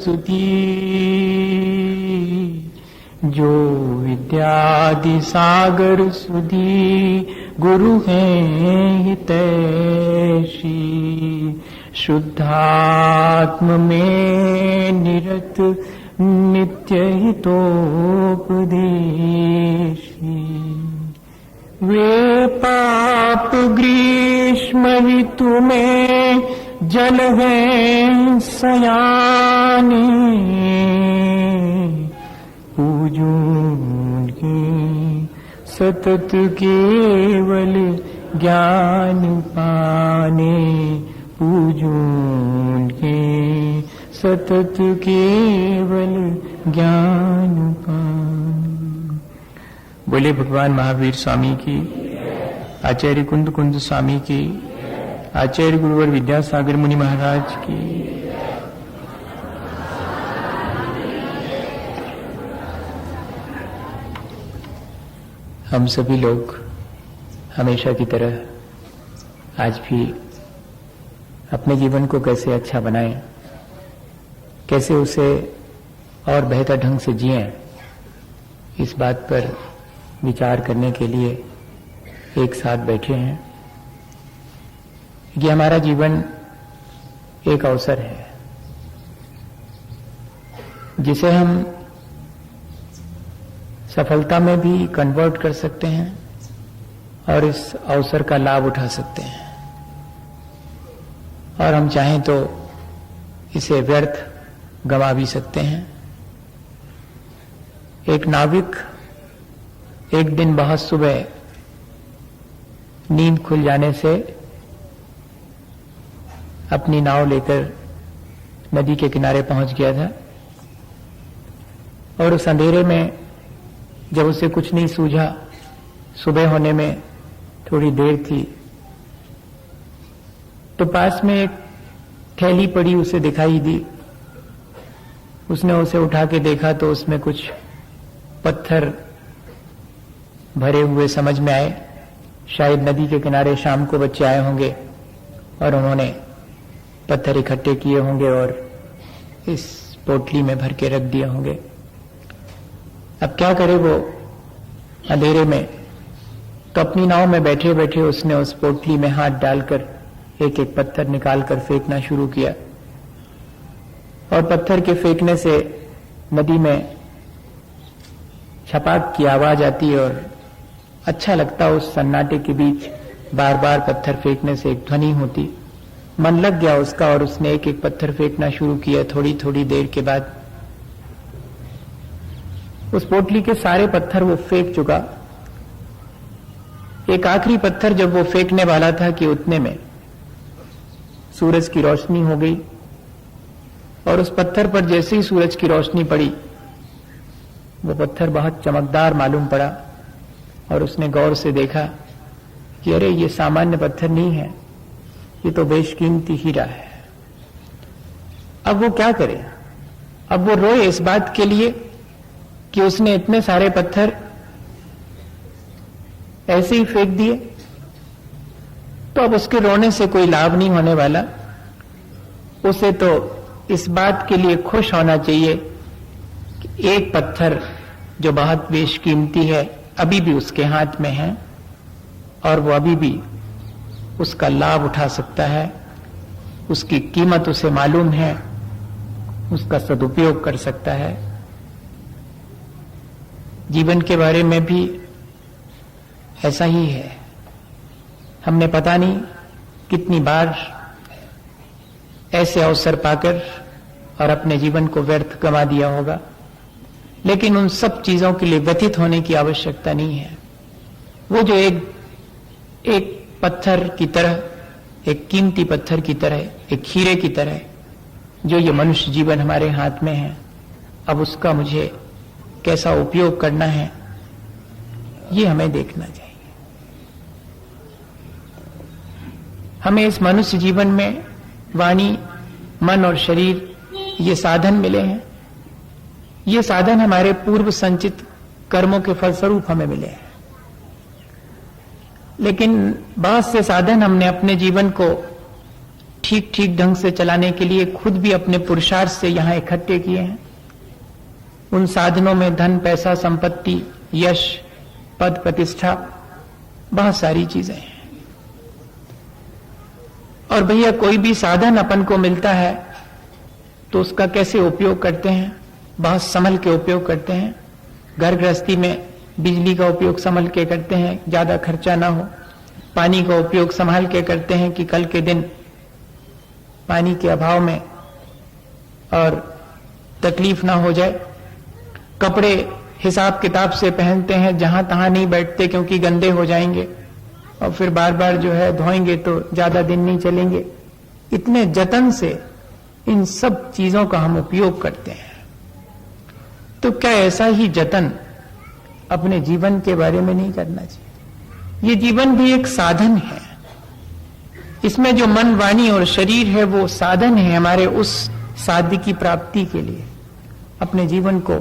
सुधी जो विद्यादि सागर सुधी गुरु हैं हितैषी शुद्धात्म में निरत नित्य हितोपदेशी वे पाप ग्रीष्म ऋतु में जल है सयाने पूजूं उनके सतत केवल ज्ञान पाने पूजूं उनके सतत केवल ज्ञान पाने। बोले भगवान महावीर स्वामी की, आचार्य कुंद कुंद स्वामी की, आचार्य गुरुवर विद्यासागर मुनि महाराज की। हम सभी लोग हमेशा की तरह आज भी अपने जीवन को कैसे अच्छा बनाएं, कैसे उसे और बेहतर ढंग से जिएं, इस बात पर विचार करने के लिए एक साथ बैठे हैं। ये हमारा जीवन एक अवसर है जिसे हम सफलता में भी कन्वर्ट कर सकते हैं और इस अवसर का लाभ उठा सकते हैं, और हम चाहें तो इसे व्यर्थ गंवा भी सकते हैं। एक नाविक एक दिन बहुत सुबह नींद खुल जाने से अपनी नाव लेकर नदी के किनारे पहुंच गया था, और उस अंधेरे में जब उसे कुछ नहीं सूझा, सुबह होने में थोड़ी देर थी, तो पास में एक थैली पड़ी उसे दिखाई दी। उसने उसे उठा के देखा तो उसमें कुछ पत्थर भरे हुए समझ में आए। शायद नदी के किनारे शाम को बच्चे आए होंगे और उन्होंने पत्थर इकट्ठे किए होंगे और इस पोटली में भर के रख दिए होंगे। अब क्या करे वो अंधेरे में, तो अपनी नाव में बैठे बैठे उसने उस पोटली में हाथ डालकर एक एक पत्थर निकालकर फेंकना शुरू किया, और पत्थर के फेंकने से नदी में छपाक की आवाज आती है और अच्छा लगता उस सन्नाटे के बीच बार बार पत्थर फेंकने से एक ध्वनि होती। मन लग गया उसका और उसने एक एक पत्थर फेंकना शुरू किया। थोड़ी थोड़ी देर के बाद उस पोटली के सारे पत्थर वो फेंक चुका। एक आखिरी पत्थर जब वो फेंकने वाला था कि उतने में सूरज की रोशनी हो गई, और उस पत्थर पर जैसे ही सूरज की रोशनी पड़ी वो पत्थर बहुत चमकदार मालूम पड़ा, और उसने गौर से देखा कि अरे ये सामान्य पत्थर नहीं है, ये तो बेशकीमती हीरा है। अब वो क्या करे? अब वो रोए इस बात के लिए कि उसने इतने सारे पत्थर ऐसे ही फेंक दिए। तो अब उसके रोने से कोई लाभ नहीं होने वाला। उसे तो इस बात के लिए खुश होना चाहिए कि एक पत्थर जो बहुत बेशकीमती है अभी भी उसके हाथ में है, और वो अभी भी उसका लाभ उठा सकता है, उसकी कीमत उसे मालूम है, उसका सदुपयोग कर सकता है। जीवन के बारे में भी ऐसा ही है। हमने पता नहीं कितनी बार ऐसे अवसर पाकर और अपने जीवन को व्यर्थ गंवा दिया होगा, लेकिन उन सब चीजों के लिए व्यथित होने की आवश्यकता नहीं है। वो जो एक पत्थर की तरह, एक कीमती पत्थर की तरह, एक हीरे की तरह जो ये मनुष्य जीवन हमारे हाथ में है, अब उसका मुझे कैसा उपयोग करना है ये हमें देखना चाहिए। हमें इस मनुष्य जीवन में वाणी, मन और शरीर ये साधन मिले हैं। ये साधन हमारे पूर्व संचित कर्मों के फलस्वरूप हमें मिले हैं, लेकिन बहुत से साधन हमने अपने जीवन को ठीक ठीक ढंग से चलाने के लिए खुद भी अपने पुरुषार्थ से यहां इकट्ठे किए हैं। उन साधनों में धन, पैसा, संपत्ति, यश, पद, प्रतिष्ठा, बहुत सारी चीजें हैं। और भैया कोई भी साधन अपन को मिलता है तो उसका कैसे उपयोग करते हैं? बहुत संभल के उपयोग करते हैं। घर गृहस्थी में बिजली का उपयोग संभल के करते हैं, ज्यादा खर्चा ना हो। पानी का उपयोग संभाल के करते हैं कि कल के दिन पानी के अभाव में और तकलीफ ना हो जाए। कपड़े हिसाब किताब से पहनते हैं, जहां तहां नहीं बैठते क्योंकि गंदे हो जाएंगे और फिर बार बार जो है धोएंगे तो ज्यादा दिन नहीं चलेंगे। इतने जतन से इन सब चीजों का हम उपयोग करते हैं। तो क्या ऐसा ही जतन अपने जीवन के बारे में नहीं करना चाहिए? ये जीवन भी एक साधन है। इसमें जो मन, वाणी और शरीर है वो साधन है हमारे उस साध्य की प्राप्ति के लिए। अपने जीवन को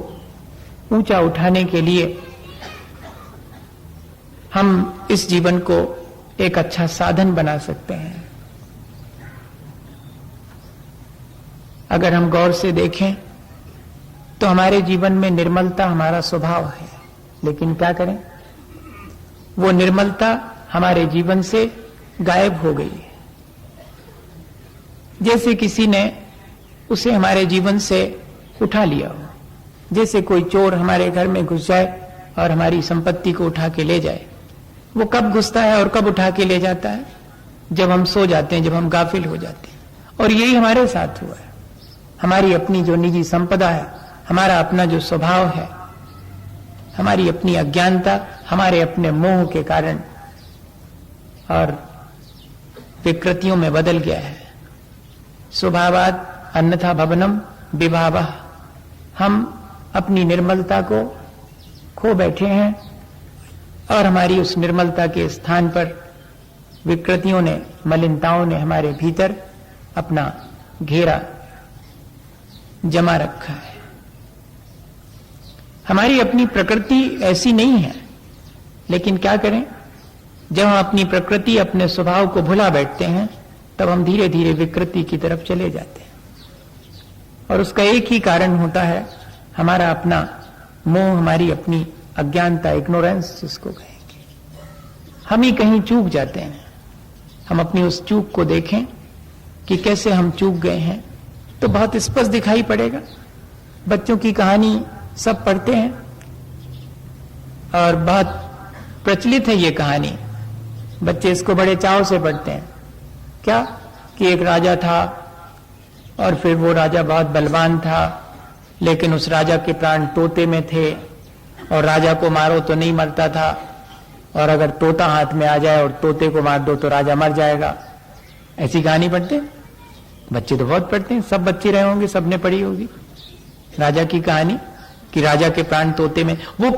ऊंचा उठाने के लिए हम इस जीवन को एक अच्छा साधन बना सकते हैं। अगर हम गौर से देखें तो हमारे जीवन में निर्मलता हमारा स्वभाव है, लेकिन क्या करें, वो निर्मलता हमारे जीवन से गायब हो गई है। जैसे किसी ने उसे हमारे जीवन से उठा लिया हो। जैसे कोई चोर हमारे घर में घुस जाए और हमारी संपत्ति को उठा के ले जाए। वो कब घुसता है और कब उठा के ले जाता है? जब हम सो जाते हैं, जब हम गाफिल हो जाते हैं। और यही हमारे साथ हुआ है। हमारी अपनी जो निजी संपदा है, हमारा अपना जो स्वभाव है, हमारी अपनी अज्ञानता, हमारे अपने मोह के कारण और विकृतियों में बदल गया है। स्वभावात् अन्यथा भवनम विभावः। हम अपनी निर्मलता को खो बैठे हैं और हमारी उस निर्मलता के स्थान पर विकृतियों ने, मलिनताओं ने हमारे भीतर अपना घेरा जमा रखा है। हमारी अपनी प्रकृति ऐसी नहीं है, लेकिन क्या करें, जब हम अपनी प्रकृति, अपने स्वभाव को भुला बैठते हैं तब हम धीरे धीरे विकृति की तरफ चले जाते हैं। और उसका एक ही कारण होता है, हमारा अपना मोह, हमारी अपनी अज्ञानता, इग्नोरेंस जिसको कहेंगे। हम ही कहीं चूक जाते हैं। हम अपनी उस चूक को देखें कि कैसे हम चूक गए हैं तो बहुत स्पष्ट दिखाई पड़ेगा। बच्चों की कहानी सब पढ़ते हैं और बहुत प्रचलित है ये कहानी। बच्चे इसको बड़े चाव से पढ़ते हैं। क्या कि एक राजा था और फिर वो राजा बहुत बलवान था, लेकिन उस राजा के प्राण तोते में थे और राजा को मारो तो नहीं मरता था, और अगर तोता हाथ में आ जाए और तोते को मार दो तो राजा मर जाएगा। ऐसी कहानी पढ़ते हैं बच्चे, तो बहुत पढ़ते हैं। सब बच्चे रहे होंगे, सबने पढ़ी होगी राजा की कहानी कि राजा के प्राण तोते में। वो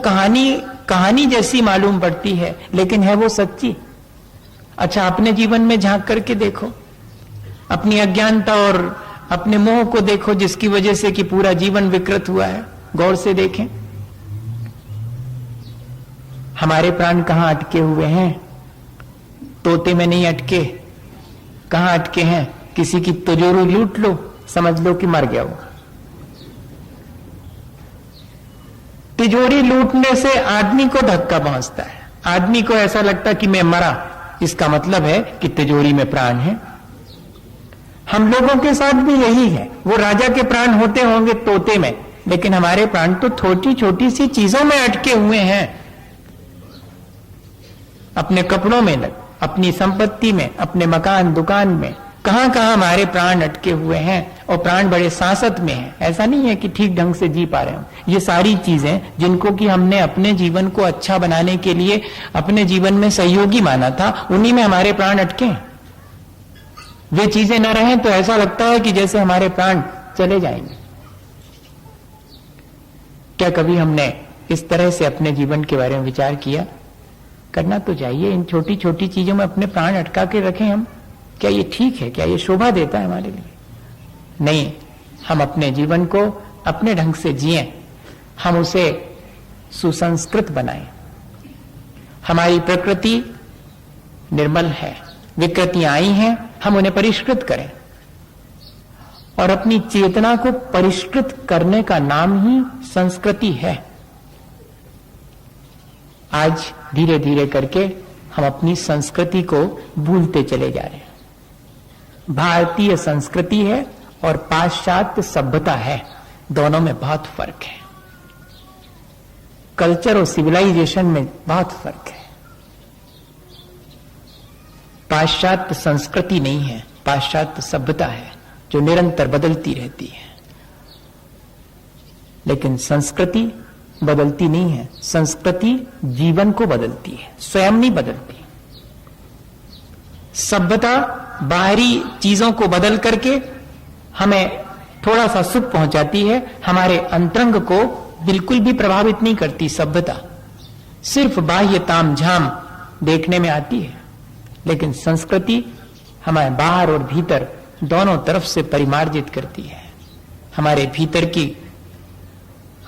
कहानी जैसी मालूम पड़ती है, लेकिन है वो सच्ची? अच्छा, अपने जीवन में झांक करके देखो, अपनी अज्ञानता और अपने मोह को देखो, जिसकी वजह से कि पूरा जीवन विकृत हुआ है। गौर से देखें, हमारे प्राण कहां अटके हुए हैं? तोते में नहीं अटके। कहां अटके हैं? किसी की तिजोरी लूट लो, समझ लो कि मर गया वो। तिजोरी लूटने से आदमी को धक्का पहुंचता है। आदमी को ऐसा लगता कि मैं मरा, इसका मतलब है कि तिजोरी में प्राण है। हम लोगों के साथ भी यही है। वो राजा के प्राण होते होंगे तोते में, लेकिन हमारे प्राण तो छोटी छोटी सी चीजों में अटके हुए हैं। अपने कपड़ों में, अपनी संपत्ति में, अपने मकान दुकान में, कहां कहां हमारे प्राण अटके हुए हैं। और प्राण बड़े सांसत में हैं। ऐसा नहीं है कि ठीक ढंग से जी पा रहे हो। ये सारी चीजें जिनको कि हमने अपने जीवन को अच्छा बनाने के लिए अपने जीवन में सहयोगी माना था, उन्हीं में हमारे प्राण अटके हैं। वे चीजें न रहें तो ऐसा लगता है कि जैसे हमारे प्राण चले जाएंगे। क्या कभी हमने इस तरह से अपने जीवन के बारे में विचार किया? करना तो चाहिए। इन छोटी छोटी चीजों में अपने प्राण अटका के रखें हम। क्या ये ठीक है? क्या ये शोभा देता है हमारे लिए? नहीं। हम अपने जीवन को अपने ढंग से जिएं, हम उसे सुसंस्कृत बनाएं। हमारी प्रकृति निर्मल है, विकृतियां आई हैं, हम उन्हें परिष्कृत करें। और अपनी चेतना को परिष्कृत करने का नाम ही संस्कृति है। आज धीरे धीरे करके हम अपनी संस्कृति को भूलते चले जा रहे हैं। भारतीय संस्कृति है और पाश्चात्य सभ्यता है, दोनों में बहुत फर्क है। कल्चर और सिविलाइजेशन में बहुत फर्क है। पाश्चात्य संस्कृति नहीं है, पाश्चात्य सभ्यता है जो निरंतर बदलती रहती है। लेकिन संस्कृति बदलती नहीं है, संस्कृति जीवन को बदलती है, स्वयं नहीं बदलती। सभ्यता बाहरी चीजों को बदल करके हमें थोड़ा सा सुख पहुंचाती है, हमारे अंतरंग को बिल्कुल भी प्रभावित नहीं करती। सभ्यता सिर्फ बाह्य तामझाम देखने में आती है, लेकिन संस्कृति हमारे बाहर और भीतर दोनों तरफ से परिमार्जित करती है। हमारे भीतर की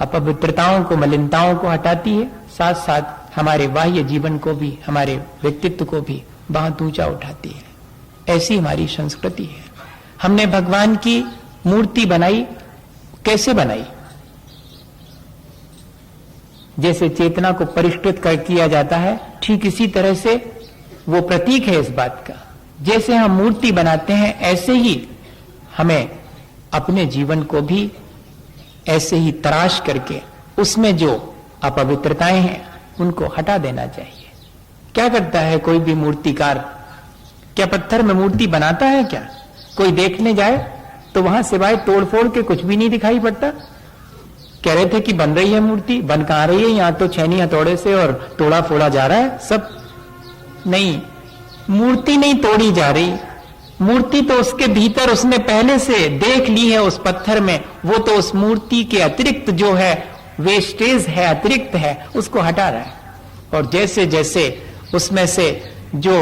अपवित्रताओं को, मलिनताओं को हटाती है, साथ साथ हमारे बाह्य जीवन को भी, हमारे व्यक्तित्व को भी बहुत ऊंचा उठाती है। ऐसी हमारी संस्कृति है। हमने भगवान की मूर्ति बनाई, कैसे बनाई? जैसे चेतना को परिष्कृत कर किया जाता है, ठीक इसी तरह से वो प्रतीक है इस बात का। जैसे हम मूर्ति बनाते हैं, ऐसे ही हमें अपने जीवन को भी ऐसे ही तराश करके उसमें जो अपवित्रताएं हैं उनको हटा देना चाहिए। क्या करता है कोई भी मूर्तिकार? क्या पत्थर में मूर्ति बनाता है क्या? कोई देखने जाए तो वहां सिवाय तोड़फोड़ के कुछ भी नहीं दिखाई पड़ता। कह रहे थे कि बन रही है मूर्ति, बन कहां रही है? यहां तो छेनी हथौड़े से और तोड़ा फोड़ा जा रहा है सब। नहीं, मूर्ति नहीं तोड़ी जा रही, मूर्ति तो उसके भीतर उसने पहले से देख ली है उस पत्थर में। वो तो उस मूर्ति के अतिरिक्त जो है, वेस्टेज है, अतिरिक्त है, उसको हटा रहा है। और जैसे जैसे उसमें से जो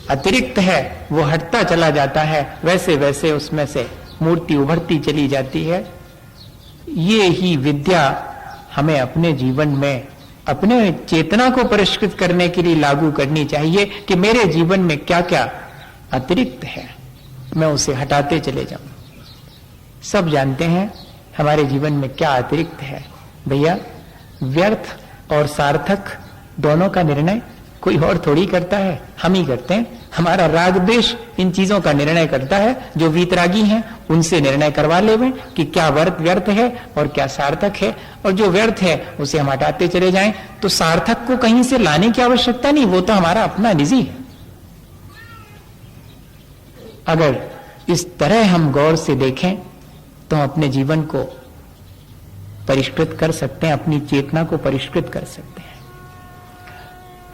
अतिरिक्त है वो हटता चला जाता है, वैसे वैसे उसमें से मूर्ति उभरती चली जाती है। ये ही विद्या हमें अपने जीवन में अपने चेतना को परिष्कृत करने के लिए लागू करनी चाहिए कि मेरे जीवन में क्या क्या अतिरिक्त है, मैं उसे हटाते चले जाऊं। सब जानते हैं हमारे जीवन में क्या अतिरिक्त है। भैया, व्यर्थ और सार्थक दोनों का निर्णय कोई और थोड़ी करता है, हम ही करते हैं। हमारा राग द्वेष इन चीजों का निर्णय करता है। जो वीतरागी हैं उनसे निर्णय करवा लेवें कि क्या व्यर्थ है और क्या सार्थक है, और जो व्यर्थ है उसे हम हटाते चले जाएं। तो सार्थक को कहीं से लाने की आवश्यकता नहीं, वो तो हमारा अपना निजी है। अगर इस तरह हम गौर से देखें तो हम अपने जीवन को परिष्कृत कर सकते हैं, अपनी चेतना को परिष्कृत कर सकते हैं।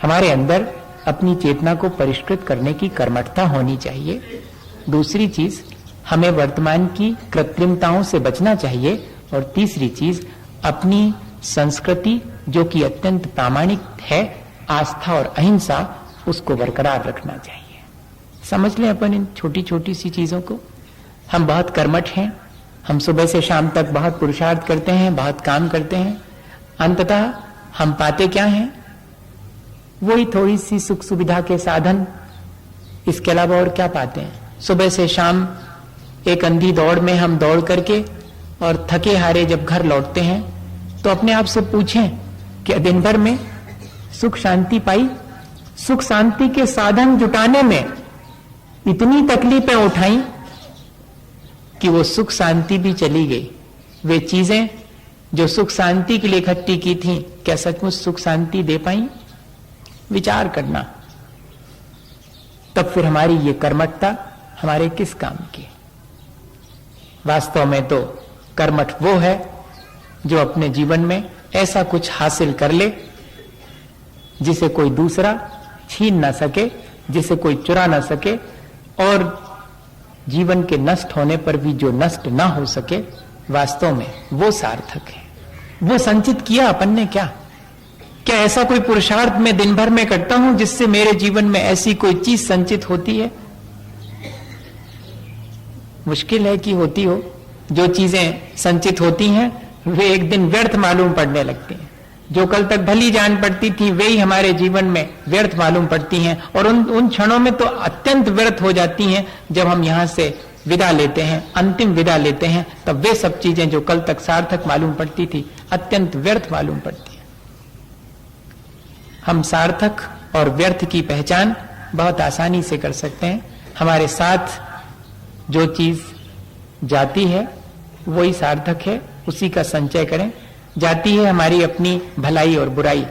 हमारे अंदर अपनी चेतना को परिष्कृत करने की कर्मठता होनी चाहिए। दूसरी चीज, हमें वर्तमान की कृत्रिमताओं से बचना चाहिए। और तीसरी चीज, अपनी संस्कृति जो कि अत्यंत प्रामाणिक है, आस्था और अहिंसा, उसको बरकरार रखना चाहिए। समझ लें अपन इन छोटी छोटी सी चीजों को। हम बहुत कर्मठ हैं, हम सुबह से शाम तक बहुत पुरुषार्थ करते हैं, बहुत काम करते हैं। अंततः हम पाते क्या हैं? वही थोड़ी सी सुख सुविधा के साधन, इसके अलावा और क्या पाते हैं? सुबह से शाम एक अंधी दौड़ में हम दौड़ करके और थके हारे जब घर लौटते हैं तो अपने आप से पूछें कि दिन भर में सुख शांति पाई? सुख शांति के साधन जुटाने में इतनी तकलीफें उठाई कि वो सुख शांति भी चली गई। वे चीजें जो सुख शांति के लिए इकट्ठी की थी, क्या सचमुच सुख शांति दे पाई? विचार करना। तब फिर हमारी ये कर्मठता हमारे किस काम की? वास्तव में तो कर्मठ वो है जो अपने जीवन में ऐसा कुछ हासिल कर ले जिसे कोई दूसरा छीन ना सके, जिसे कोई चुरा ना सके, और जीवन के नष्ट होने पर भी जो नष्ट ना हो सके, वास्तव में वो सार्थक है। वो संचित किया अपन ने क्या? क्या ऐसा कोई पुरुषार्थ मैं दिन भर में करता हूं जिससे मेरे जीवन में ऐसी कोई चीज संचित होती है? मुश्किल है कि होती हो। जो चीजें संचित होती हैं वे एक दिन व्यर्थ मालूम पड़ने लगती हैं। जो कल तक भली जान पड़ती थी वे ही हमारे जीवन में व्यर्थ मालूम पड़ती हैं, और उन क्षणों में तो अत्यंत व्यर्थ हो जाती हैं जब हम यहां से विदा लेते हैं, अंतिम विदा लेते हैं, तब वे सब चीजें जो कल तक सार्थक मालूम पड़ती थी अत्यंत व्यर्थ मालूम पड़ती है। हम सार्थक और व्यर्थ की पहचान बहुत आसानी से कर सकते हैं। हमारे साथ जो चीज जाती है वही सार्थक है, उसी का संचय करें। जाती है हमारी अपनी भलाई और बुराई,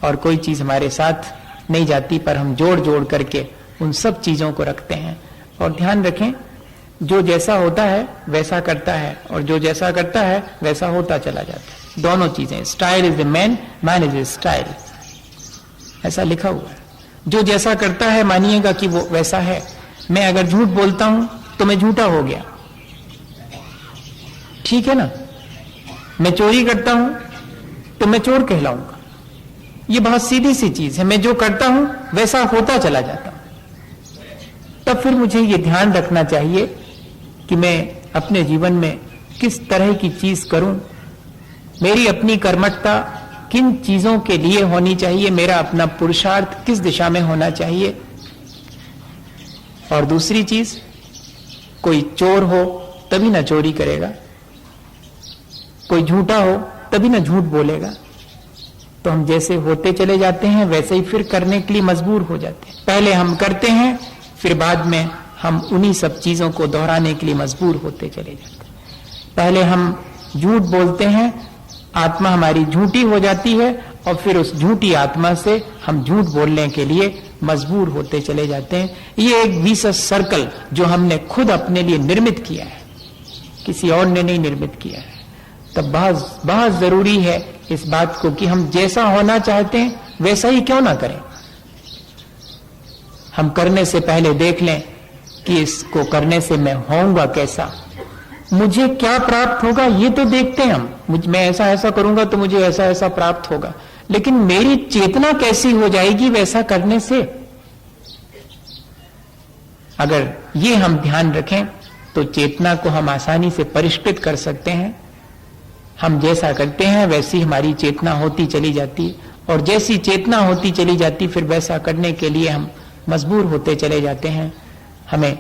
और कोई चीज हमारे साथ नहीं जाती, पर हम जोड़ जोड़ करके उन सब चीजों को रखते हैं। और ध्यान रखें, जो जैसा होता है वैसा करता है, और जो जैसा करता है वैसा होता चला जाता है। दोनों चीजें, style is the man, man is a style, ऐसा लिखा हुआ है। जो जैसा करता है मानिएगा कि वो वैसा है। मैं अगर झूठ बोलता हूं तो मैं झूठा हो गया, ठीक है ना। मैं चोरी करता हूं तो मैं चोर कहलाऊंगा। ये बहुत सीधी सी चीज है, मैं जो करता हूं वैसा होता चला जाता हूं। तब फिर मुझे ये ध्यान रखना चाहिए कि मैं अपने जीवन में किस तरह की चीज करूं, मेरी अपनी कर्मठता किन चीजों के लिए होनी चाहिए, मेरा अपना पुरुषार्थ किस दिशा में होना चाहिए। और दूसरी चीज, कोई चोर हो तभी ना चोरी करेगा, कोई झूठा हो तभी ना झूठ बोलेगा। तो हम जैसे होते चले जाते हैं वैसे ही फिर करने के लिए मजबूर हो जाते हैं। पहले हम करते हैं, फिर बाद में हम उन्हीं सब चीजों को दोहराने के लिए मजबूर होते चले जाते हैं। पहले हम झूठ बोलते हैं, आत्मा हमारी झूठी हो जाती है, और फिर उस झूठी आत्मा से हम झूठ बोलने के लिए मजबूर होते चले जाते हैं। ये एक विशेष सर्कल जो हमने खुद अपने लिए निर्मित किया है, किसी और ने नहीं निर्मित किया है। तब बहुत बहुत जरूरी है इस बात को कि हम जैसा होना चाहते हैं वैसा ही क्यों ना करें। हम करने से पहले देख लें कि इसको करने से मैं होऊंगा कैसा, मुझे क्या प्राप्त होगा, ये तो देखते हैं हम। मैं ऐसा ऐसा करूंगा तो मुझे ऐसा ऐसा प्राप्त होगा, लेकिन मेरी चेतना कैसी हो जाएगी वैसा करने से। अगर ये हम ध्यान रखें तो चेतना को हम आसानी से परिष्कृत कर सकते हैं। हम जैसा करते हैं वैसी हमारी चेतना होती चली जाती, और जैसी चेतना होती चली जाती फिर वैसा करने के लिए हम मजबूर होते चले जाते हैं। हमें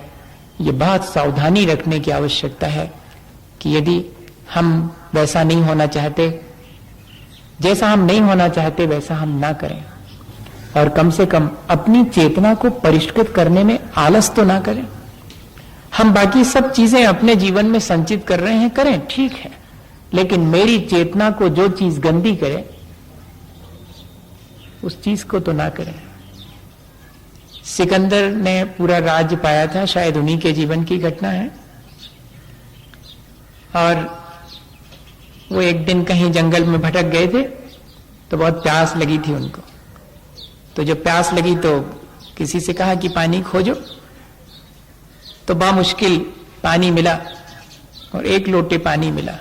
ये बहुत सावधानी रखने की आवश्यकता है कि यदि हम वैसा नहीं होना चाहते, जैसा हम नहीं होना चाहते वैसा हम ना करें, और कम से कम अपनी चेतना को परिष्कृत करने में आलस तो ना करें। हम बाकी सब चीजें अपने जीवन में संचित कर रहे हैं, करें, ठीक है, लेकिन मेरी चेतना को जो चीज गंदी करे उस चीज को तो ना करें। सिकंदर ने पूरा राज्य पाया था, शायद उन्हीं के जीवन की घटना है। और वो एक दिन कहीं जंगल में भटक गए थे, तो बहुत प्यास लगी थी उनको। तो जब प्यास लगी तो किसी से कहा कि पानी खोजो, तो बामुश्किल पानी मिला, और एक लोटे पानी मिला।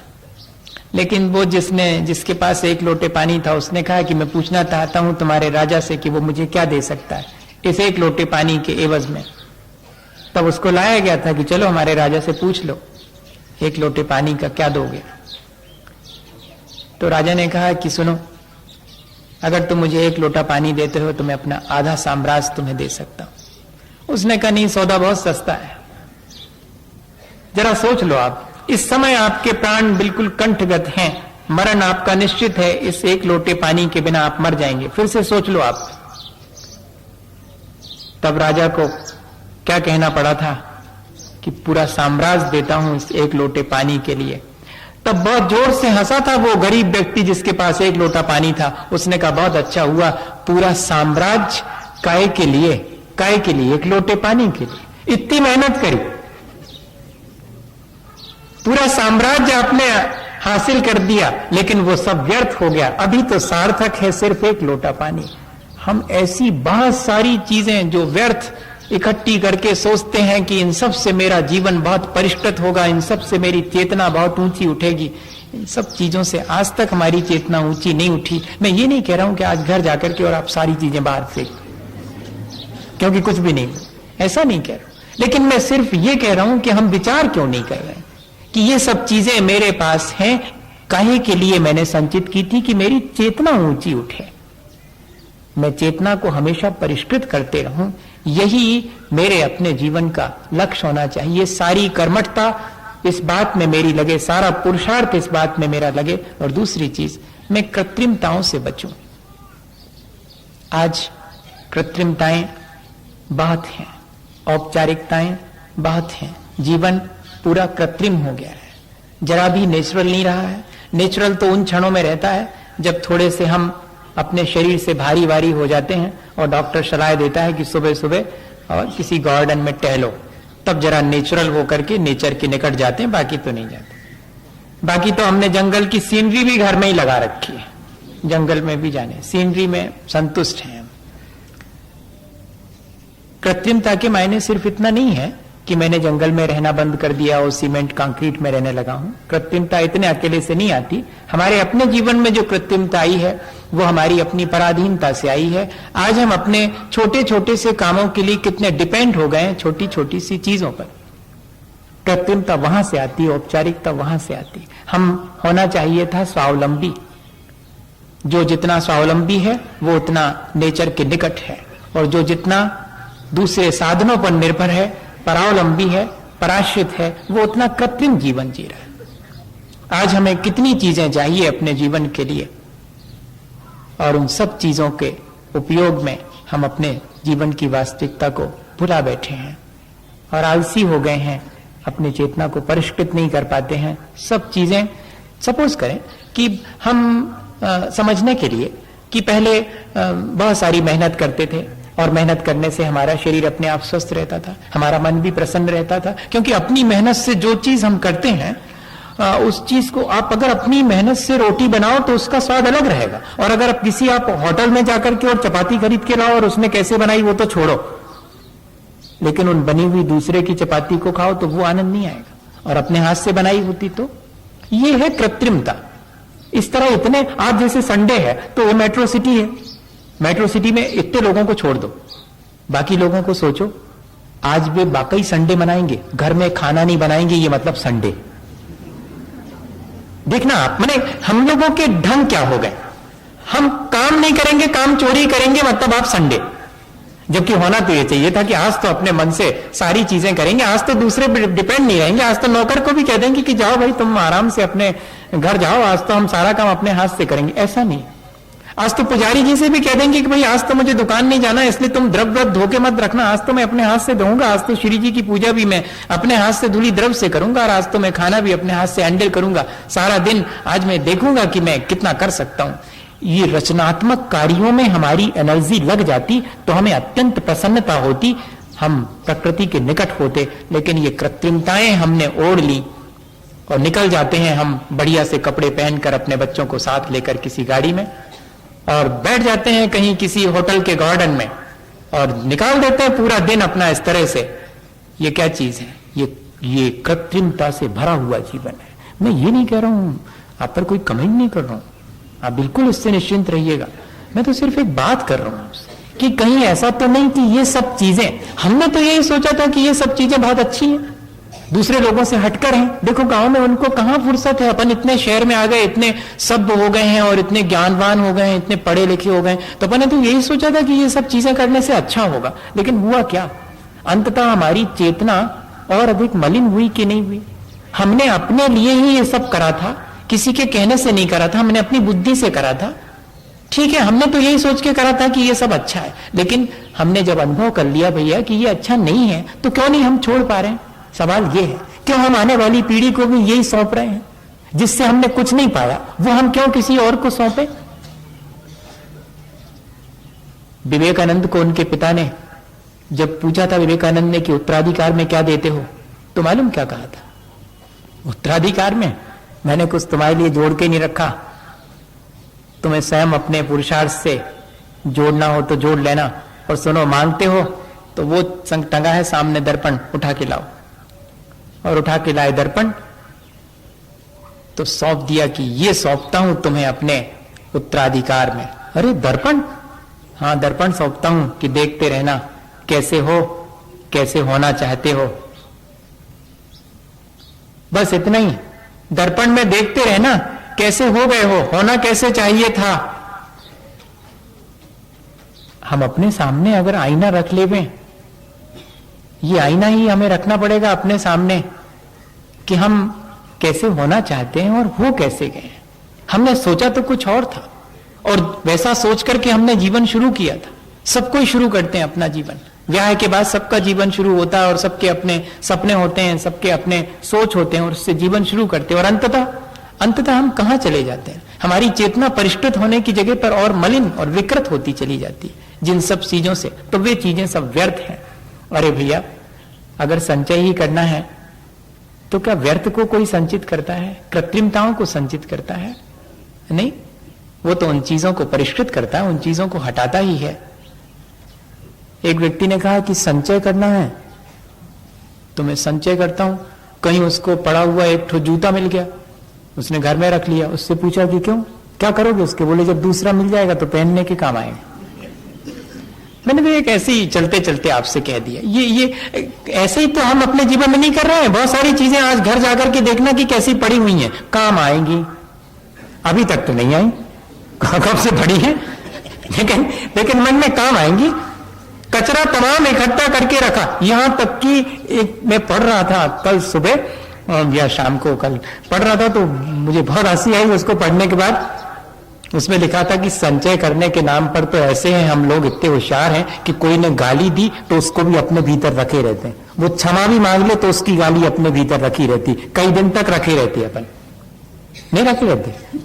लेकिन वो जिसके पास एक लोटे पानी था उसने कहा कि मैं पूछना चाहता हूं तुम्हारे राजा से कि वो मुझे क्या दे सकता है इस एक लोटे पानी के एवज में। तब उसको लाया गया था कि चलो हमारे राजा से पूछ लो, एक लोटे पानी का क्या दोगे। तो राजा ने कहा कि सुनो, अगर तुम मुझे एक लोटा पानी देते हो तो मैं अपना आधा साम्राज्य तुम्हें दे सकता हूं। उसने कहा नहीं, सौदा बहुत सस्ता है, जरा सोच लो आप, इस समय आपके प्राण बिल्कुल कंठगत हैं, मरण आपका निश्चित है, इस एक लोटे पानी के बिना आप मर जाएंगे, फिर से सोच लो आप। तब राजा को क्या कहना पड़ा था कि पूरा साम्राज्य देता हूं इस एक लोटे पानी के लिए। तब बहुत जोर से हंसा था वो गरीब व्यक्ति जिसके पास एक लोटा पानी था। उसने कहा बहुत अच्छा हुआ, पूरा साम्राज्य काय के लिए, काय के लिए, एक लोटे पानी के लिए इतनी मेहनत करी, पूरा साम्राज्य आपने हासिल कर दिया, लेकिन वो सब व्यर्थ हो गया। अभी तो सार्थक है सिर्फ एक लोटा पानी। हम ऐसी बहुत सारी चीजें जो व्यर्थ इकट्ठी करके सोचते हैं कि इन सब से मेरा जीवन बहुत परिष्कृत होगा, इन सब से मेरी चेतना बहुत ऊंची उठेगी। इन सब चीजों से आज तक हमारी चेतना ऊंची नहीं उठी। मैं ये नहीं कह रहा हूं कि आज घर जाकर के और आप सारी चीजें बाहर फेंक, क्योंकि कुछ भी नहीं, ऐसा नहीं कह रहा हूं। लेकिन मैं सिर्फ ये कह रहा हूं कि हम विचार क्यों नहीं कर रहे कि ये सब चीजें मेरे पास हैं, काहे के लिए मैंने संचित की थी कि मेरी चेतना ऊंची उठे। मैं चेतना को हमेशा परिष्कृत करते रहूं यही मेरे अपने जीवन का लक्ष्य होना चाहिए। सारी कर्मठता इस बात में मेरी लगे, सारा पुरुषार्थ इस बात में मेरा लगे। और दूसरी चीज, मैं कृत्रिमताओं से बचूं। आज कृत्रिमताएं बहुत हैं, औपचारिकताएं बहुत हैं, जीवन पूरा कृत्रिम हो गया है, जरा भी नेचुरल नहीं रहा है। नेचुरल तो उन क्षणों में रहता है जब थोड़े से हम अपने शरीर से भारी भारी हो जाते हैं और डॉक्टर सलाह देता है कि सुबह सुबह और किसी गार्डन में टहलो, तब जरा नेचुरल होकर के नेचर के निकट जाते हैं, बाकी तो नहीं जाते। बाकी तो हमने जंगल की सीनरी भी घर में ही लगा रखी है, जंगल में भी जाने, सीनरी में संतुष्ट हैं। कृत्रिमता के मायने सिर्फ इतना नहीं है कि मैंने जंगल में रहना बंद कर दिया और सीमेंट कंक्रीट में रहने लगा हूं। कृत्रिमता इतने अकेले से नहीं आती। हमारे अपने जीवन में जो कृत्रिमता आई है वो हमारी अपनी पराधीनता से आई है। आज हम अपने छोटे छोटे से कामों के लिए कितने डिपेंड हो गए हैं, छोटी छोटी सी चीजों पर। कृत्रिमता वहां से आती है, औपचारिकता वहां से आती। हम होना चाहिए था स्वावलंबी। जो जितना स्वावलंबी है वो उतना नेचर के निकट है, और जो जितना दूसरे साधनों पर निर्भर है, परावलंबी है, पराश्रित है, वो उतना कृत्रिम जीवन जी रहा है। आज हमें कितनी चीजें चाहिए अपने जीवन के लिए, और उन सब चीजों के उपयोग में हम अपने जीवन की वास्तविकता को भुला बैठे हैं और आलसी हो गए हैं, अपनी चेतना को परिष्कृत नहीं कर पाते हैं। सब चीजें, सपोज करें कि हम समझने के लिए कि पहले बहुत सारी मेहनत करते थे और मेहनत करने से हमारा शरीर अपने आप स्वस्थ रहता था, हमारा मन भी प्रसन्न रहता था, क्योंकि अपनी मेहनत से जो चीज हम करते हैं उस चीज को आप अगर अपनी मेहनत से रोटी बनाओ तो उसका स्वाद अलग रहेगा, और अगर आप किसी आप होटल में जाकर के और चपाती खरीद के लाओ और उसने कैसे बनाई वो तो छोड़ो, लेकिन उन बनी हुई दूसरे की चपाती को खाओ तो वो आनंद नहीं आएगा, और अपने हाथ से बनाई होती तो। ये है कृत्रिमता। इस तरह इतने, आज जैसे संडे है तो वो मेट्रो सिटी है, मेट्रो सिटी में इतने लोगों को छोड़ दो, बाकी लोगों को सोचो, आज वे वाकई संडे मनाएंगे, घर में खाना नहीं बनाएंगे, ये मतलब संडे। देखना आप, माने हम लोगों के ढंग क्या हो गए, हम काम नहीं करेंगे, काम चोरी करेंगे, मतलब आप संडे। जबकि होना तो ये चाहिए था कि आज तो अपने मन से सारी चीजें करेंगे, आज तो दूसरे पर डिपेंड नहीं रहेंगे, आज तो नौकर को भी कह देंगे कि जाओ भाई तुम आराम से अपने घर जाओ, आज तो हम सारा काम अपने हाथ से करेंगे। ऐसा नहीं, आज तो पुजारी जी से भी कह देंगे कि भाई आज तो मुझे दुकान नहीं जाना, इसलिए तुम द्रव्य धोके मत रखना, आज तो मैं अपने हाथ से धोऊंगा, आज तो श्री जी की पूजा भी मैं अपने हाथ से धूली द्रव्य से करूंगा, और आज तो मैं खाना भी अपने हाथ से हैंडल करूंगा, सारा दिन आज मैं देखूंगा कि मैं कितना कर सकता हूं। ये रचनात्मक कार्यों में हमारी एनर्जी लग जाती तो हमें अत्यंत प्रसन्नता होती, हम प्रकृति के निकट होते। लेकिन ये कृत्रिमताएं हमने ओढ़ ली और निकल जाते हैं हम बढ़िया से कपड़े पहनकर अपने बच्चों को साथ लेकर किसी गाड़ी में, और बैठ जाते हैं कहीं किसी होटल के गार्डन में और निकाल देते हैं पूरा दिन अपना इस तरह से। ये क्या चीज है? ये कृत्रिमता से भरा हुआ जीवन है। मैं ये नहीं कह रहा हूं, आप पर कोई कमेंट नहीं कर रहा हूं, आप बिल्कुल इससे निश्चिंत रहिएगा। मैं तो सिर्फ एक बात कर रहा हूं कि कहीं ऐसा तो नहीं कि ये सब चीजें, हमने तो यही सोचा था कि ये सब चीजें बहुत अच्छी हैं, दूसरे लोगों से हटकर हैं। देखो गांव में उनको कहां फुर्सत है, अपन इतने शहर में आ गए, इतने सभ्य हो गए हैं और इतने ज्ञानवान हो गए हैं, इतने पढ़े लिखे हो गए, तो अपन ने तो यही सोचा था कि ये सब चीजें करने से अच्छा होगा। लेकिन हुआ क्या? अंततः हमारी चेतना और अधिक मलिन हुई कि नहीं हुई? हमने अपने लिए ही ये सब करा था, किसी के कहने से नहीं करा था, हमने अपनी बुद्धि से करा था। ठीक है, हमने तो यही सोच के करा था कि ये सब अच्छा है, लेकिन हमने जब अनुभव कर लिया भैया कि ये अच्छा नहीं है, तो क्यों नहीं हम छोड़ पा रहे हैं? सवाल ये है, क्यों हम आने वाली पीढ़ी को भी यही सौंप रहे हैं? जिससे हमने कुछ नहीं पाया वो हम क्यों किसी और को सौंपे? विवेकानंद को उनके पिता ने जब पूछा था विवेकानंद ने कि उत्तराधिकार में क्या देते हो, तो मालूम क्या कहा था? उत्तराधिकार में मैंने कुछ तुम्हारे लिए जोड़ के नहीं रखा, तुम्हें स्वयं अपने पुरुषार्थ से जोड़ना हो तो जोड़ लेना, और सुनो मांगते हो तो वो संग टंगा है सामने दर्पण, उठा के लाओ। और उठा के लाए दर्पण, तो सौंप दिया कि ये सौंपता हूं तुम्हें अपने उत्तराधिकार में। अरे दर्पण? हाँ दर्पण सौंपता हूं कि देखते रहना कैसे हो, कैसे होना चाहते हो, बस इतना ही। दर्पण में देखते रहना कैसे हो गए हो, होना कैसे चाहिए था। हम अपने सामने अगर आईना रख लेवे ये आईना ही हमें रखना पड़ेगा अपने सामने कि हम कैसे होना चाहते हैं और हो कैसे गए। हमने सोचा तो कुछ और था, और वैसा सोच करके हमने जीवन शुरू किया था। सबको ही शुरू करते हैं अपना जीवन, ब्याह के बाद सबका जीवन शुरू होता है, और सबके अपने सपने होते हैं, सबके अपने सोच होते हैं, और उससे जीवन शुरू करते हैं। और अंततः हम कहां चले जाते हैं? हमारी चेतना परिष्कृत होने की जगह पर और मलिन और विकृत होती चली जाती है जिन सब चीजों से। तो वे चीजें सब व्यर्थ हैं। अरे भैया, अगर संचय ही करना है तो क्या व्यर्थ को कोई संचित करता है? कृत्रिमताओं को संचित करता है? नहीं, वो तो उन चीजों को परिष्कृत करता है, उन चीजों को हटाता ही है। एक व्यक्ति ने कहा कि संचय करना है तो मैं संचय करता हूं। कहीं उसको पड़ा हुआ एक ठो जूता मिल गया, उसने घर में रख लिया। उससे पूछा कि क्यों, क्या करोगे उसके? बोले जब दूसरा मिल जाएगा तो पहनने के काम आएगा। मैंने तो एक ऐसे ही चलते चलते आपसे कह दिया, ये ऐसे ही तो हम अपने जीवन में नहीं कर रहे हैं। बहुत सारी चीजें आज घर जाकर के देखना कि कैसी पड़ी हुई हैं, काम आएंगी, अभी तक तो नहीं आई, कब से पड़ी है, लेकिन मन में काम आएंगी। कचरा तमाम इकट्ठा करके रखा, यहां तक कि एक मैं पढ़ रहा था कल सुबह या शाम को, कल पढ़ रहा था तो मुझे बहुत हंसी आई उसको पढ़ने के बाद। उसमें लिखा था कि संचय करने के नाम पर तो ऐसे हैं हम लोग, इतने होशियार हैं कि कोई ने गाली दी तो उसको भी अपने भीतर रखे रहते हैं। वो क्षमा भी मांग ले तो उसकी गाली अपने भीतर रखी रहती, कई दिन तक रखे रहती है। अपन नहीं रखे रहते।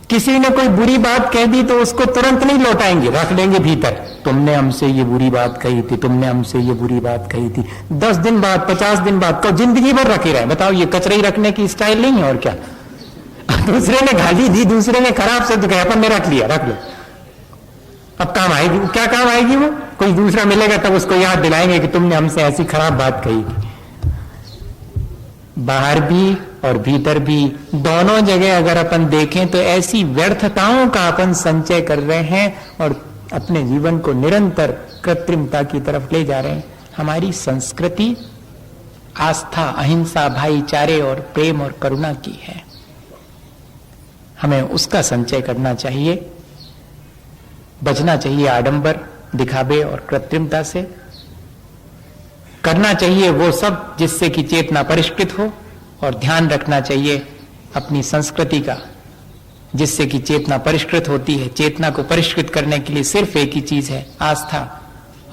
किसी ने कोई बुरी बात कह दी तो उसको तुरंत नहीं लौटाएंगे, रख लेंगे भीतर। तुमने हमसे ये बुरी बात कही थी, तुमने हमसे ये बुरी बात कही थी। 10 दिन बाद, 50 दिन बाद, तो जिंदगी भर रखे रहे। बताओ, ये कचरे ही रखने की स्टाइल नहीं है और क्या? दूसरे ने गाली दी, दूसरे ने खराब शब्द कहा, अपन ने रख लिया, रख लो। अब काम आएगी, क्या काम आएगी? वो कोई दूसरा मिलेगा तब उसको याद दिलाएंगे कि तुमने हमसे ऐसी खराब बात कही थी। बाहर भी और भीतर भी, दोनों जगह अगर अपन देखें तो ऐसी व्यर्थताओं का अपन संचय कर रहे हैं और अपने जीवन को निरंतर कृत्रिमता की तरफ ले जा रहे हैं। हमारी संस्कृति आस्था, अहिंसा, भाईचारे और प्रेम और करुणा की है। हमें उसका संचय करना चाहिए, बचना चाहिए आडंबर, दिखावे और कृत्रिमता से। करना चाहिए वो सब जिससे कि चेतना परिष्कृत हो, और ध्यान रखना चाहिए अपनी संस्कृति का, जिससे कि चेतना परिष्कृत होती है। चेतना को परिष्कृत करने के लिए सिर्फ एक ही चीज है, आस्था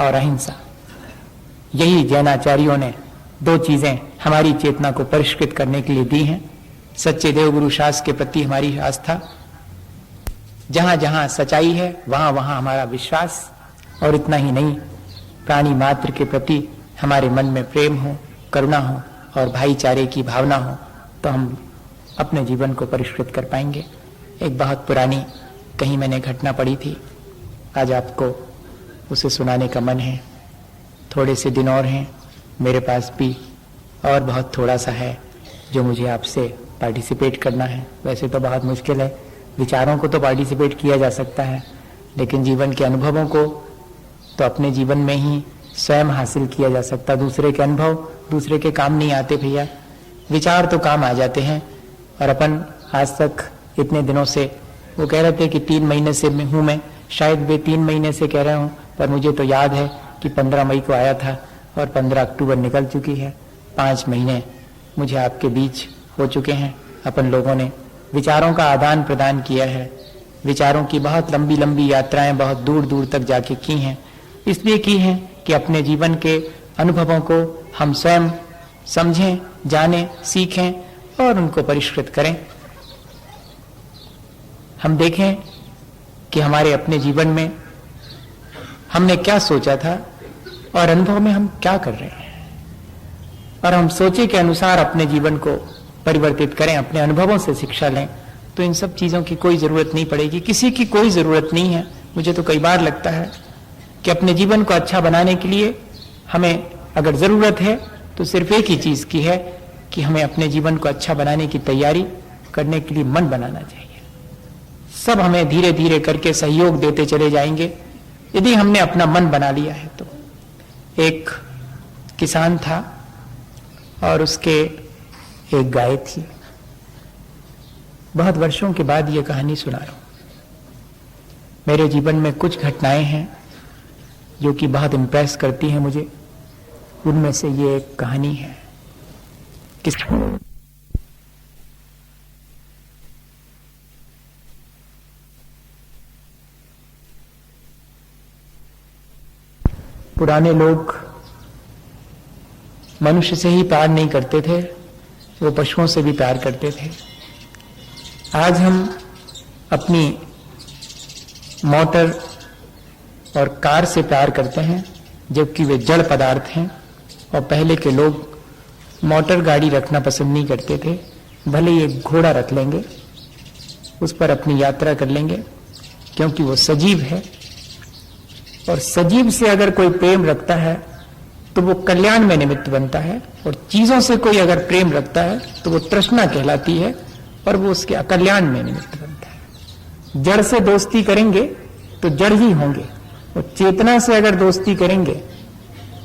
और अहिंसा। यही जैनाचार्यों ने 2 चीजें हमारी चेतना को परिष्कृत करने के लिए दी हैं। सच्चे देवगुरु शास्त्र के प्रति हमारी आस्था, जहां जहां सच्चाई है वहां वहां हमारा विश्वास, और इतना ही नहीं, प्राणी मात्र के प्रति हमारे मन में प्रेम हो, करुणा हो और भाईचारे की भावना हो, तो हम अपने जीवन को परिष्कृत कर पाएंगे। एक बहुत पुरानी कहीं मैंने घटना पढ़ी थी, आज आपको उसे सुनाने का मन है। थोड़े से दिन और हैं मेरे पास भी, और बहुत थोड़ा सा है जो मुझे आपसे पार्टिसिपेट करना है। वैसे तो बहुत मुश्किल है, विचारों को तो पार्टिसिपेट किया जा सकता है, लेकिन जीवन के अनुभवों को तो अपने जीवन में ही स्वयं हासिल किया जा सकता। दूसरे के अनुभव दूसरे के काम नहीं आते भैया, विचार तो काम आ जाते हैं। और अपन आज तक इतने दिनों से, वो कह रहे थे कि 3 महीने से हूँ मैं, शायद वे 3 महीने से कह रहे हूँ, पर मुझे तो याद है कि 15 मई को आया था और 15 अक्टूबर निकल चुकी है। 5 महीने मुझे आपके बीच हो चुके हैं। अपन लोगों ने विचारों का आदान प्रदान किया है, विचारों की बहुत लंबी लंबी यात्राएं बहुत दूर दूर तक जाके की हैं। इसलिए की हैं कि अपने जीवन के अनुभवों को हम स्वयं समझें, जानें, सीखें और उनको परिष्कृत करें। हम देखें कि हमारे अपने जीवन में हमने क्या सोचा था और अनुभव में हम क्या कर रहे हैं, और हम सोचे के अनुसार अपने जीवन को परिवर्तित करें, अपने अनुभवों से शिक्षा लें, तो इन सब चीजों की कोई जरूरत नहीं पड़ेगी। किसी की कोई जरूरत नहीं है। मुझे तो कई बार लगता है कि अपने जीवन को अच्छा बनाने के लिए हमें अगर जरूरत है तो सिर्फ एक ही चीज की है कि हमें अपने जीवन को अच्छा बनाने की तैयारी करने के लिए मन बनाना चाहिए। सब हमें धीरे धीरे करके सहयोग देते चले जाएंगे यदि हमने अपना मन बना लिया है तो। एक किसान था और उसके एक गाय थी। बहुत वर्षों के बाद ये कहानी सुना रहा हूं। मेरे जीवन में कुछ घटनाएं हैं जो कि बहुत इंप्रेस करती हैं मुझे। उनमें से ये एक कहानी है। किस पुराने लोग मनुष्य से ही प्यार नहीं करते थे, वो पशुओं से भी प्यार करते थे। आज हम अपनी मोटर और कार से प्यार करते हैं, जबकि वे जड़ पदार्थ हैं। और पहले के लोग मोटर गाड़ी रखना पसंद नहीं करते थे, भले ही एक घोड़ा रख लेंगे, उस पर अपनी यात्रा कर लेंगे, क्योंकि वो सजीव है। और सजीव से अगर कोई प्रेम रखता है तो वो कल्याण में निमित्त बनता है, और चीजों से कोई अगर प्रेम रखता है तो वो तृष्णा कहलाती है, और वो उसके अकल्याण में निमित्त बनता है। जड़ से दोस्ती करेंगे तो जड़ ही होंगे, और चेतना से अगर दोस्ती करेंगे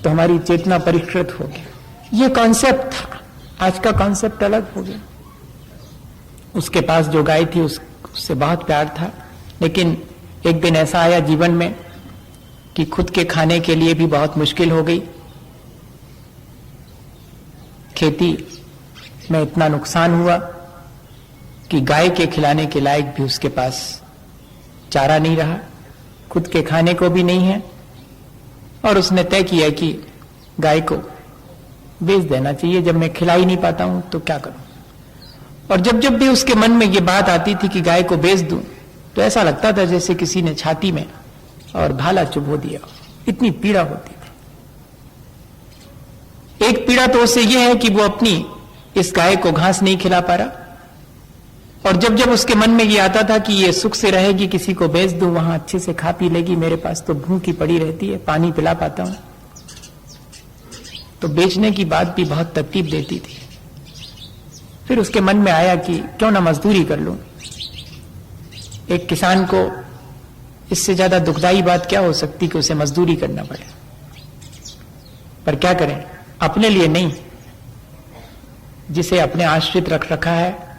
तो हमारी चेतना परिष्कृत होगी। ये कॉन्सेप्ट था, आज का कॉन्सेप्ट अलग हो गया। उसके पास जो गाय थी उससे बहुत प्यार था, लेकिन एक दिन ऐसा आया जीवन में कि खुद के खाने के लिए भी बहुत मुश्किल हो गई। खेती में इतना नुकसान हुआ कि गाय के खिलाने के लायक भी उसके पास चारा नहीं रहा, खुद के खाने को भी नहीं है। और उसने तय किया कि गाय को बेच देना चाहिए, जब मैं खिला ही नहीं पाता हूं तो क्या करूं। और जब जब भी उसके मन में ये बात आती थी कि गाय को बेच दूं, तो ऐसा लगता था जैसे किसी ने छाती में और भाला चुभो दिया, इतनी पीड़ा होती थी। एक पीड़ा तो उसे यह है कि वो अपनी इस गाय को घास नहीं खिला पा रहा, और जब जब उसके मन में ये आता था कि ये सुख से रहेगी, किसी को बेच दूं, वहां अच्छे से खा पी लेगी, मेरे पास तो भूखी पड़ी रहती है, पानी पिला पाता हूं, तो बेचने की बात भी बहुत तकलीफ देती थी। फिर उसके मन में आया कि क्यों ना मजदूरी कर लूं। एक किसान को इससे ज्यादा दुखदाई बात क्या हो सकती कि उसे मजदूरी करना पड़े। पर क्या करें, अपने लिए नहीं, जिसे अपने आश्रित रख रखा है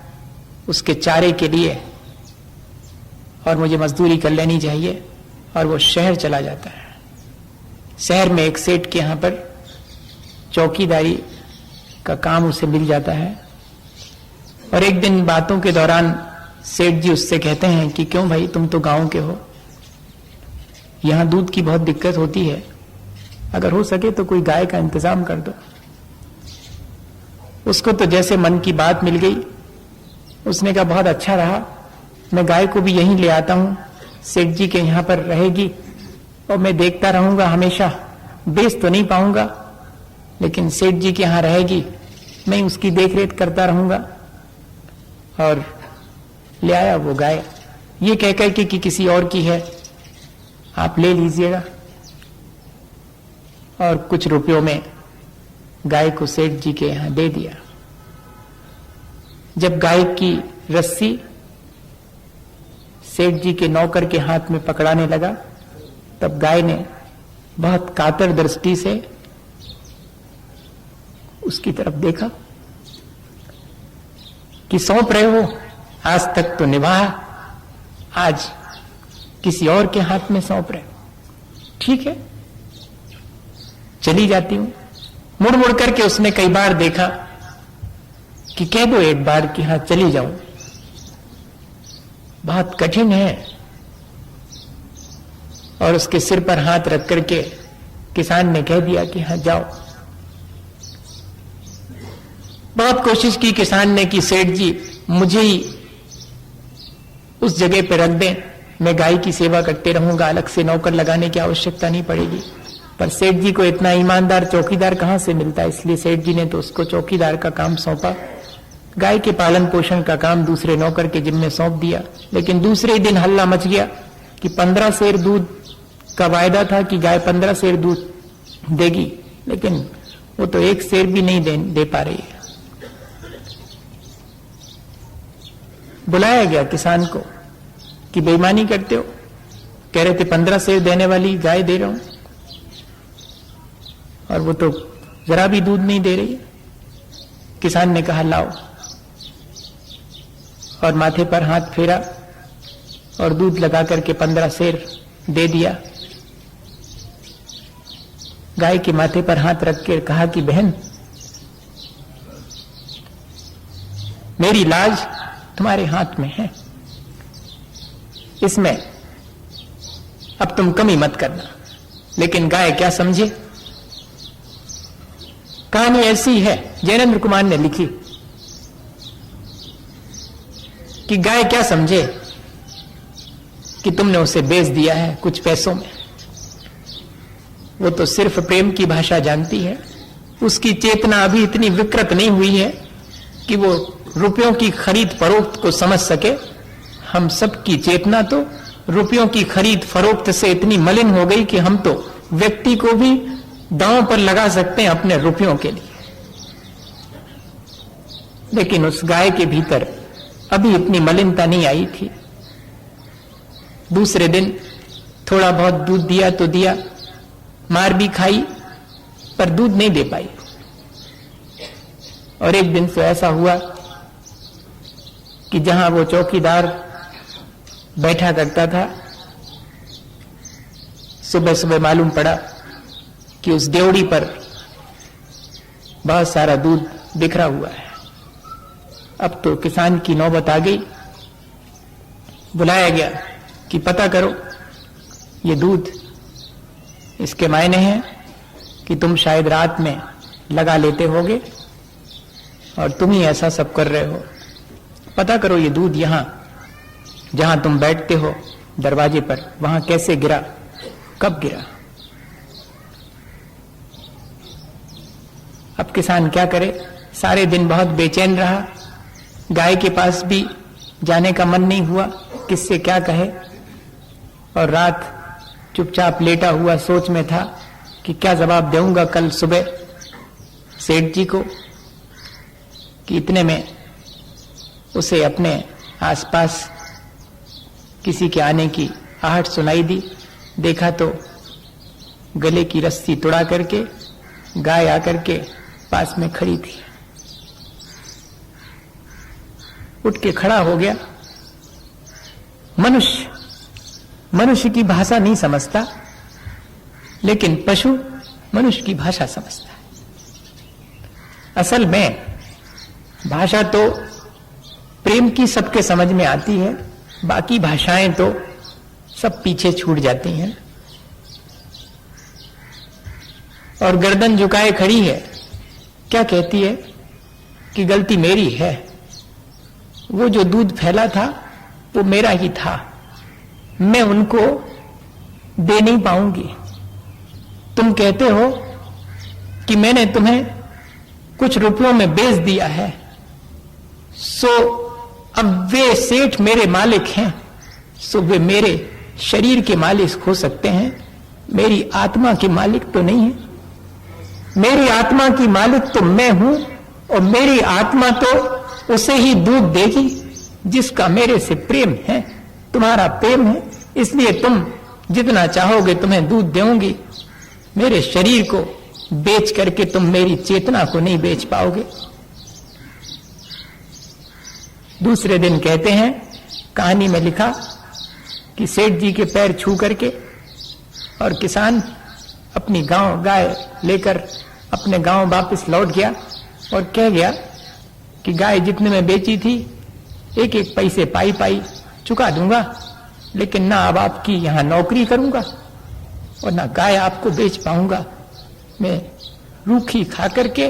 उसके चारे के लिए, और मुझे मजदूरी कर लेनी चाहिए। और वो शहर चला जाता है। शहर में एक सेठ के यहां पर चौकीदारी का काम उसे मिल जाता है। और एक दिन बातों के दौरान सेठ जी उससे कहते हैं कि क्यों भाई, तुम तो गांव के हो, यहां दूध की बहुत दिक्कत होती है, अगर हो सके तो कोई गाय का इंतजाम कर दो। उसको तो जैसे मन की बात मिल गई, उसने कहा बहुत अच्छा रहा, मैं गाय को भी यहीं ले आता हूं, सेठ जी के यहां पर रहेगी और मैं देखता रहूंगा हमेशा, बेच तो नहीं पाऊंगा लेकिन सेठ जी के यहां रहेगी, मैं उसकी देखरेख करता रहूंगा। और ले आया वो गाय, ये कहकर कि किसी और की है, आप ले लीजिएगा। और कुछ रुपयों में गाय को सेठ जी के यहां दे दिया। जब गाय की रस्सी सेठ जी के नौकर के हाथ में पकड़ाने लगा, तब गाय ने बहुत कातर दृष्टि से उसकी तरफ देखा कि सौंप रहे हो, आज तक तो निभाया, आज किसी और के हाथ में सौंप रहे, ठीक है चली जाती हूं। मुड़ मुड़ करके उसने कई बार देखा कि कह दो एक बार कि हां चली जाऊं, बहुत कठिन है। और उसके सिर पर हाथ रख करके किसान ने कह दिया कि हां जाओ। बहुत कोशिश की किसान ने कि सेठ जी मुझे ही उस जगह पर रख दें, मैं गाय की सेवा करते रहूंगा, अलग से नौकर लगाने की आवश्यकता नहीं पड़ेगी। पर सेठ जी को इतना ईमानदार चौकीदार कहां से मिलता है, इसलिए सेठ जी ने तो उसको चौकीदार का काम सौंपा, गाय के पालन पोषण का काम दूसरे नौकर के जिम्मे सौंप दिया। लेकिन दूसरे दिन हल्ला मच गया कि 15 सेर दूध का वायदा था कि गाय 15 सेर दूध देगी, लेकिन वो तो 1 सेर भी नहीं दे पा रही है। बुलाया गया किसान को कि बेईमानी करते हो, कह रहे थे 15 सेर देने वाली गाय दे रहा हूं और वो तो जरा भी दूध नहीं दे रही है। किसान ने कहा लाओ, और माथे पर हाथ फेरा और दूध लगा करके 15 सेर दे दिया। गाय के माथे पर हाथ रख के कहा कि बहन, मेरी लाज तुम्हारे हाथ में है, इसमें अब तुम कमी मत करना। लेकिन गाय क्या समझे? कहानी ऐसी है, जैनेन्द्र कुमार ने लिखी कि गाय क्या समझे कि तुमने उसे बेच दिया है कुछ पैसों में। वो तो सिर्फ प्रेम की भाषा जानती है, उसकी चेतना अभी इतनी विकृत नहीं हुई है कि वो रुपयों की खरीद फरोख्त को समझ सके। हम सब की चेतना तो रुपयों की खरीद फरोख्त से इतनी मलिन हो गई कि हम तो व्यक्ति को भी दांव पर लगा सकते हैं अपने रुपयों के लिए। लेकिन उस गाय के भीतर अभी इतनी मलिनता नहीं आई थी। दूसरे दिन थोड़ा बहुत दूध दिया तो दिया, मार भी खाई, पर दूध नहीं दे पाई। और एक दिन से ऐसा हुआ कि जहां वो चौकीदार बैठा करता था, सुबह सुबह मालूम पड़ा कि उस देवड़ी पर बहुत सारा दूध बिखरा हुआ है। अब तो किसान की नौबत आ गई। बुलाया गया कि पता करो ये दूध, इसके मायने हैं कि तुम शायद रात में लगा लेते होगे और तुम ही ऐसा सब कर रहे हो। पता करो ये दूध यहां जहां तुम बैठते हो दरवाजे पर, वहां कैसे गिरा, कब गिरा। अब किसान क्या करे? सारे दिन बहुत बेचैन रहा, गाय के पास भी जाने का मन नहीं हुआ, किससे क्या कहे। और रात चुपचाप लेटा हुआ सोच में था कि क्या जवाब दूंगा कल सुबह सेठ जी को। कि इतने में उसे अपने आसपास किसी के आने की आहट सुनाई दी। देखा तो गले की रस्सी तुड़ा करके गाय आकर के पास में खड़ी थी। उठ के खड़ा हो गया। मनुष्य की भाषा नहीं समझता, लेकिन पशु मनुष्य की भाषा समझता है। असल में भाषा तो प्रेम की सबके समझ में आती है, बाकी भाषाएं तो सब पीछे छूट जाती हैं। और गर्दन झुकाए खड़ी है, क्या कहती है कि गलती मेरी है, वो जो दूध फैला था वो मेरा ही था, मैं उनको दे नहीं पाऊंगी। तुम कहते हो कि मैंने तुम्हें कुछ रुपयों में बेच दिया है, सो अब वे सेठ मेरे मालिक हैं, सो वे मेरे शरीर के मालिक हो सकते हैं, मेरी आत्मा के मालिक तो नहीं है। मेरी आत्मा की मालिक तो मैं हूं, और मेरी आत्मा तो उसे ही दूध देगी जिसका मेरे से प्रेम है। तुम्हारा प्रेम है, इसलिए तुम जितना चाहोगे तुम्हें दूध दूंगी। मेरे शरीर को बेच करके तुम मेरी चेतना को नहीं बेच पाओगे। दूसरे दिन कहते हैं, कहानी में लिखा कि सेठ जी के पैर छू करके और किसान अपनी गाय लेकर अपने गांव वापस लौट गया और कह गया कि गाय जितने में बेची थी एक एक पैसे पाई चुका दूंगा, लेकिन ना अब आपकी यहां नौकरी करूंगा और ना गाय आपको बेच पाऊंगा। मैं रूखी खा करके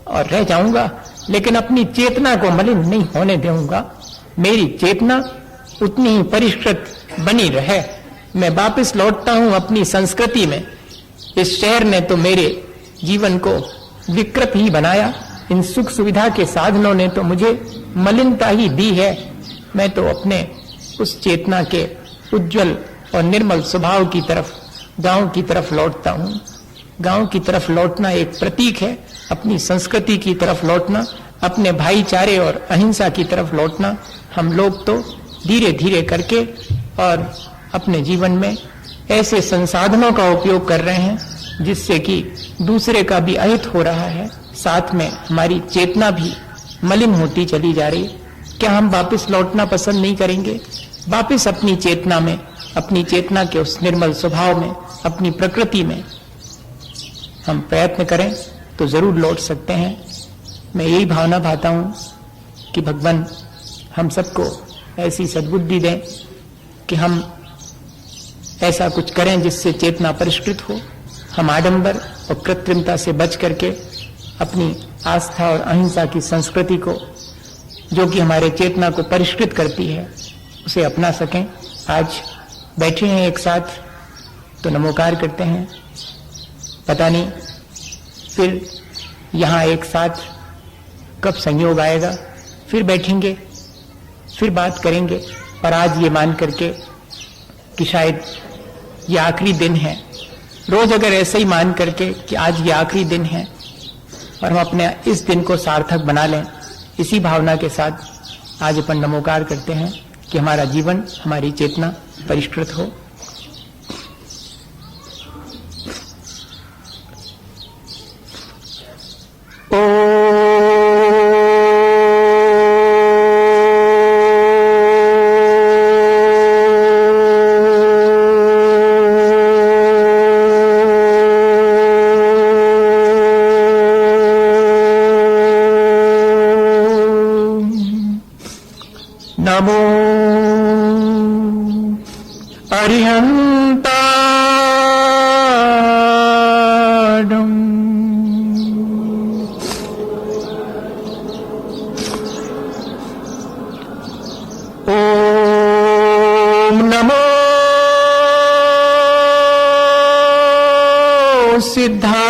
और रह जाऊंगा, लेकिन अपनी चेतना को मलिन नहीं होने दूंगा। मेरी चेतना उतनी ही परिष्कृत बनी रहे। मैं वापस लौटता हूं अपनी संस्कृति में। इस शहर ने तो मेरे जीवन को विकृत ही बनाया, इन सुख सुविधा के साधनों ने तो मुझे मलिनता ही दी है। मैं तो अपने उस चेतना के उज्जवल और निर्मल स्वभाव की तरफ, गांव की तरफ लौटता हूं। गांव की तरफ लौटना एक प्रतीक है, अपनी संस्कृति की तरफ लौटना, अपने भाईचारे और अहिंसा की तरफ लौटना। हम लोग तो धीरे धीरे करके और अपने जीवन में ऐसे संसाधनों का उपयोग कर रहे हैं जिससे कि दूसरे का भी अहित हो रहा है, साथ में हमारी चेतना भी मलिन होती चली जा रही। क्या हम वापस लौटना पसंद नहीं करेंगे? वापस अपनी चेतना में, अपनी चेतना के उस निर्मल स्वभाव में, अपनी प्रकृति में हम प्रयत्न करें तो जरूर लौट सकते हैं। मैं यही भावना भाता हूं कि भगवान हम सबको ऐसी सद्बुद्धि दें कि हम ऐसा कुछ करें जिससे चेतना परिष्कृत हो। हम आडंबर और कृत्रिमता से बच करके अपनी आस्था और अहिंसा की संस्कृति को, जो कि हमारे चेतना को परिष्कृत करती है, उसे अपना सकें। आज बैठे हैं एक साथ तो नमोकार करते हैं। पता नहीं फिर यहाँ एक साथ कब संयोग आएगा, फिर बैठेंगे, फिर बात करेंगे। और आज ये मान करके कि शायद ये आखिरी दिन है, रोज अगर ऐसे ही मान करके कि आज ये आखिरी दिन है और हम अपने इस दिन को सार्थक बना लें, इसी भावना के साथ आज अपन नमोकार करते हैं कि हमारा जीवन, हमारी चेतना परिष्कृत हो। नमो अरिहंताडं ओम नमो सिद्धार्डं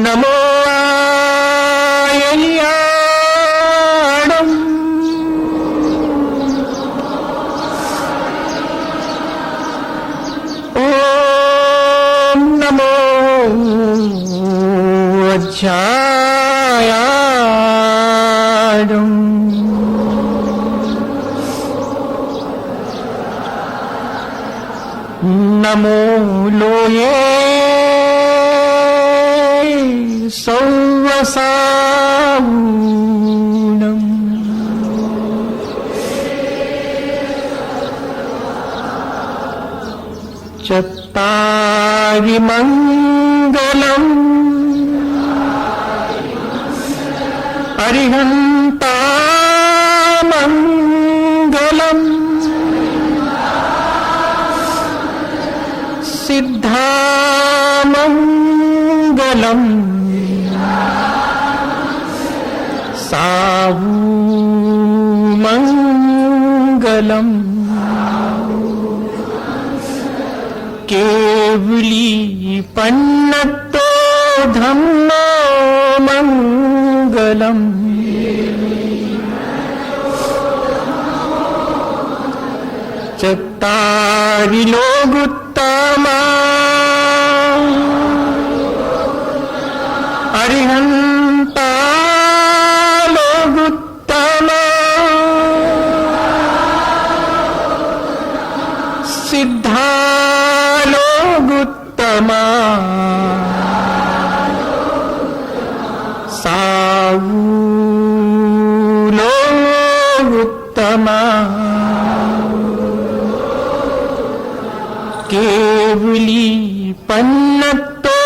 नमो आयल्याणं ओम नमो अज्जायाणं नमो लोये सौवसावूनम् चत्तारि मङ्गलम् अरिहन्तामङ्गलम् सिद्धामङ्गलम् सावूमङ्गलम् केवली पन्नतो धम्मो मङ्गलम् चत्तारि लोगुत्तमा अरिहन्ता लोगुत्तमा सिद्धा लोगुत्तमा सावू लोगुत्तमा केवली पन्नतो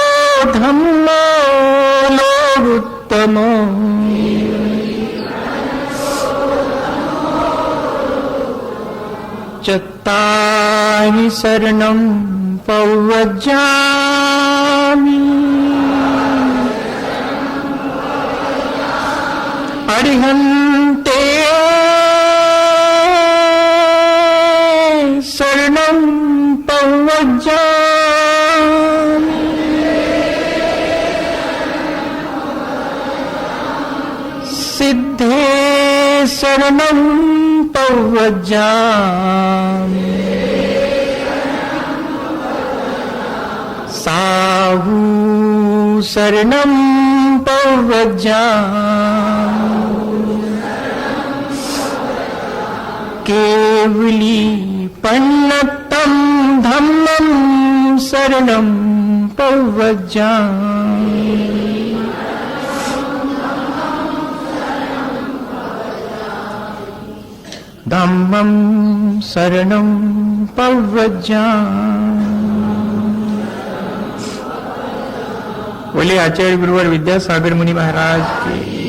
धम्मो लोगुत्तमो चत्तारि शरणं पौवज्जामि अरिहन्ते शरणं पौवज्जामि सिद्धे शरणं पौवज्जामि साहू शरणं पौवज्जामि केवली पन्नतं धम्मं शरणं पौवज्जामि धम्मं शरणं पव्रजामि। बोले आचार्य गुरुवर विद्यासागर मुनि महाराज की।